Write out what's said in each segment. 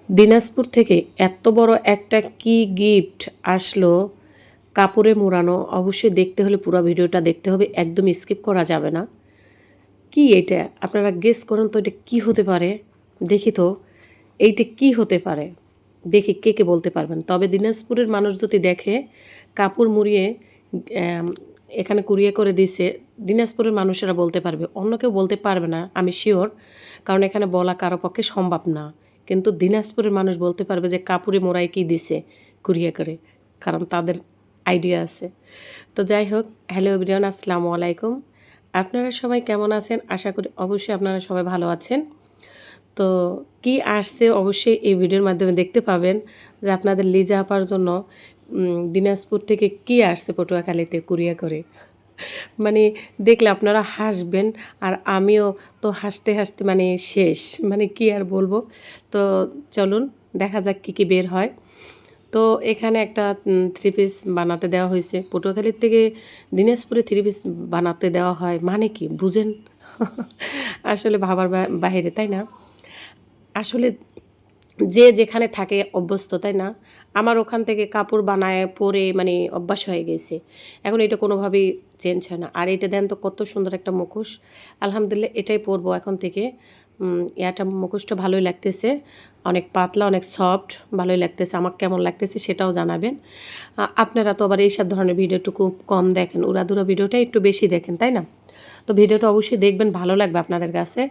দিনাজপুর থেকে এত বড় একটা কি গিফট আসলো কাপড়ে মোড়ানো। অবশ্যই দেখতে হলে পুরো ভিডিওটা দেখতে হবে, একদম স্কিপ করা যাবে না। কি এটা আপনারা গেস করুন তো, এটা কি হতে পারে? দেখি তো এইটা কি হতে পারে, দেখি কে কে বলতে পারবেন। তবে দিনাজপুরের মানুষ যদি দেখে কাপড় মুড়িয়ে আম, এখানে কুরিয়ে করে দিছে, দিনাজপুরের মানুষেরা বলতে পারবে, অন্য কেউ বলতে পারবে না, আমি শিওর। কারণ এখানে বলা কারো পক্ষে সম্ভব না। কিন্তু দিনাজপুরের মানুষ বলতে পারবে যে কাপড়ে মোড়াই কি দিছে কুরিয়ে করে, কারণ তাদের আইডিয়া আছে। তো যাই হোক, হ্যালো এভরিওয়ান, আসসালামু আলাইকুম। আপনারা সবাই কেমন আছেন? আশা করি অবশ্যই আপনারা সবাই ভালো আছেন। তো কি আসছে অবশ্যই এই ভিডিওর মাধ্যমে দেখতে পাবেন যে আপনাদের লিজা আপার জন্য দিনাজপুর থেকে কি আসছে পটুয়াখালীতে কুরিয়া করে। মানে দেখলে আপনারা হাসবেন, আর আমিও তো হাসতে হাসতে মানে শেষ, মানে কি আর বলবো। তো চলুন দেখা যাক কী কী বের হয়। তো এখানে একটা থ্রি পিস বানাতে দেওয়া হয়েছে। পটুয়াখালীর থেকে দিনাজপুরে থ্রি পিস বানাতে দেওয়া হয় মানে কি বুঝেন? আসলে ভাবার বাহিরে, তাই না? আসলে যে যেখানে থাকে অভ্যস্ত, তাই না? আমার ওখান থেকে কাপড় বানায় পরে মানে অভ্যাস হয়ে গেছে, এখন এটা কোনোভাবেই চেঞ্জ হয় না। আর এটা দেন তো কত সুন্দর একটা মুখোশ, আলহামদুলিল্লাহ এটাই পরবো এখন থেকে। ইয়াটা মুখোশটা ভালোই লাগতেছে, অনেক পাতলা, অনেক সফট, ভালোই লাগতেছে। আমার কেমন লাগতেছে সেটাও জানাবেন। আপনারা তো আবার এইসব ধরনের ভিডিও একটু খুব কম দেখেন, উড়াধুরা ভিডিওটা একটু বেশি দেখেন, তাই না? তো ভিডিওটা অবশ্যই দেখবেন, ভালো লাগবে আপনাদের কাছে।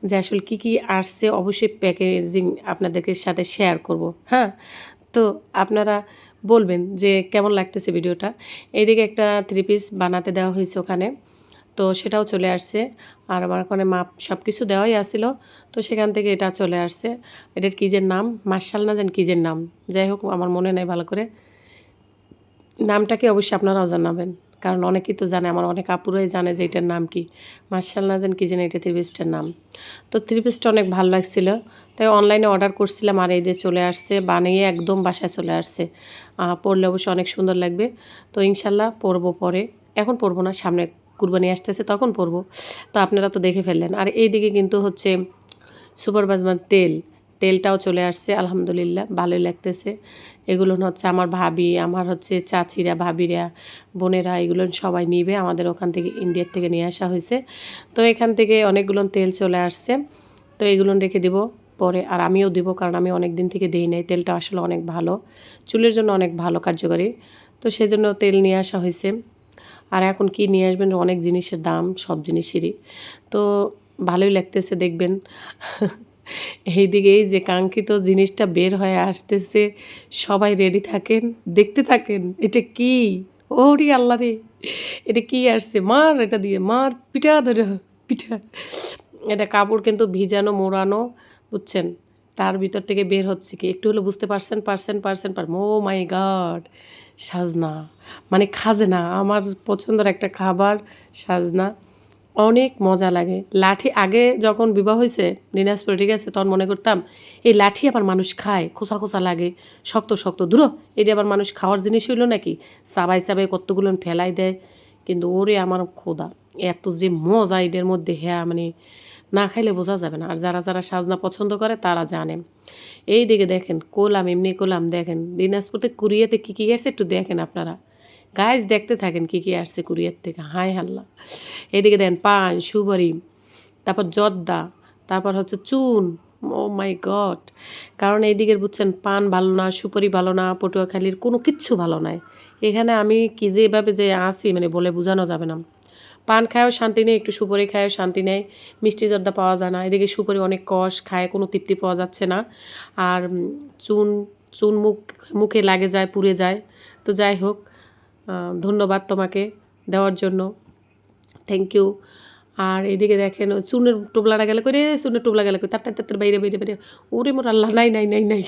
যে আসলে কী কী আসছে অবশ্যই প্যাকেজিং আপনাদেরকে সাথে শেয়ার করব, হ্যাঁ? তো আপনারা বলবেন যে কেমন লাগতেছে ভিডিওটা। এইদিকে একটা থ্রি পিস বানাতে দেওয়া হয়েছে ওখানে, তো সেটাও চলে আসছে। আর আমার ওখানে মাপ সব কিছু দেওয়াই আসছিল, তো সেখান থেকে এটা চলে আসছে। এটার কী যে নাম, মার্শাল না জানি কী যে নাম, যাই হোক আমার মনে নেই ভালো করে নামটাকে, অবশ্যই আপনারাও জানাবেন। কারণ অনেকেই তো জানে, আমার অনেক আপুরাই জানে যে এটার নাম কি, মার্শাল না জানি কী জানি এটা থ্রি পিসটার নাম। তো থ্রি পিসটা অনেক ভালো লাগছিলো, তাই অনলাইনে অর্ডার করছিলাম, আর এই যে চলে আসছে, বানিয়ে একদম বাসায় চলে আসছে। পরলে অবশ্যই অনেক সুন্দর লাগবে। তো ইনশাল্লাহ পরবো পরে, এখন পরবো না, সামনে কুরবানি আসতেছে তখন পরবো। তো আপনারা তো দেখে ফেললেন। আর এইদিকে কিন্তু হচ্ছে সুপার বাজমার তেলটাও চলে আসছে, আলহামদুলিল্লাহ ভালোই লাগতেছে। এগুলো হচ্ছে আমার ভাবি, আমার হচ্ছে চাচিরা, ভাবিরা, বোনেরা, এগুলো সবাই নিবে, আমাদের ওখান থেকে ইন্ডিয়ার থেকে নিয়ে আসা হয়েছে। তো এখান থেকে অনেকগুলো তেল চলে আসছে, তো এগুলো রেখে দিব পরে। আর আমিও দিব, কারণ আমি অনেক দিন থেকে দিই নাই। তেলটা আসলে অনেক ভালো, চুলের জন্য অনেক ভালো, কার্যকরী। তো সেজন্য তেল নিয়ে আসা হয়েছে। আর এখন কি নিয়ে আসবেন, অনেক জিনিসের দাম, সব জিনিসেরই। তো ভালোই লাগতেছে, দেখবেন। এইদিকে এই যে কাঙ্ক্ষিত জিনিসটা বের হয়ে আসতেছে, সবাই রেডি থাকেন, দেখতে থাকেন। এটা কি? ওরে আল্লাহ রে, এটা কি আসছে? মার, এটা দিয়ে মার, পিঠা ধরে পিঠা। এটা কাপড় কিন্তু ভিজানো, মোড়ানো, বুঝছেন? তার ভিতর থেকে বের হচ্ছে কি, একটু হলে বুঝতে পারছেন। ও মাই গড, সাজনা মানে খাজনা, আমার পছন্দের একটা খাবার সাজনা, অনেক মজা লাগে। লাঠি আগে যখন বিবাহ হয়েছে দিনাজপুরে, ঠিক আছে, তখন মনে করতাম এই লাঠি আবার মানুষ খায়, খোসা খোসা লাগে, শক্ত শক্ত, দূর, এটা আবার মানুষ খাওয়ার জিনিস হইলো নাকি? চাবাই চাবাই কতগুলো ফেলাই দেয়। কিন্তু ওরে আমার খোদা, এত যে মজা এটার মধ্যে, হ্যাঁ মানে না খাইলে বোঝা যাবে না। আর যারা যারা সাজনা পছন্দ করে তারা জানে। এই দিকে দেখেন কোলাম, এমনি কোলাম, দেখেন দিনাজপুরতে কুরিয়াতে কী কী আসছে একটু দেখেন আপনারা। গাইজ দেখতে থাকেন কী কী আসছে কুরিয়ার থেকে, হায় হাল্লা। এদিকে দেন পান, সুপারি, তারপর জর্দা, তারপর হচ্ছে চুন। ও মাই গড, কারণ এইদিকের বুঝছেন পান ভালো না, সুপারি ভালো না, পটুয়াখালীর কোনো কিচ্ছু ভালো নয়। এখানে আমি কি যে এভাবে যে আসি মানে বলে বোঝানো যাবে না। পান খায়ও শান্তি নেই, একটু সুপারি খায়ও শান্তি নেই, মিষ্টি জর্দা পাওয়া যায় না। এদিকে সুপারি অনেক কষ, খায় কোনো তৃপ্তি পাওয়া যাচ্ছে না। আর চুন চুন মুখে লাগে যায়, পুড়ে যায়। তো যাই হোক, ধন্যবাদ তোমাকে দেওয়ার জন্য, থ্যাংক ইউ। আর এদিকে দেখেন চুনের টোপলাটা গেলে করে, চুনের টোপলা গেলে করে, তার বাইরে বাইরে বাইরে, ওরে মোর আল্লাহ, নাই নাই নাই নাই।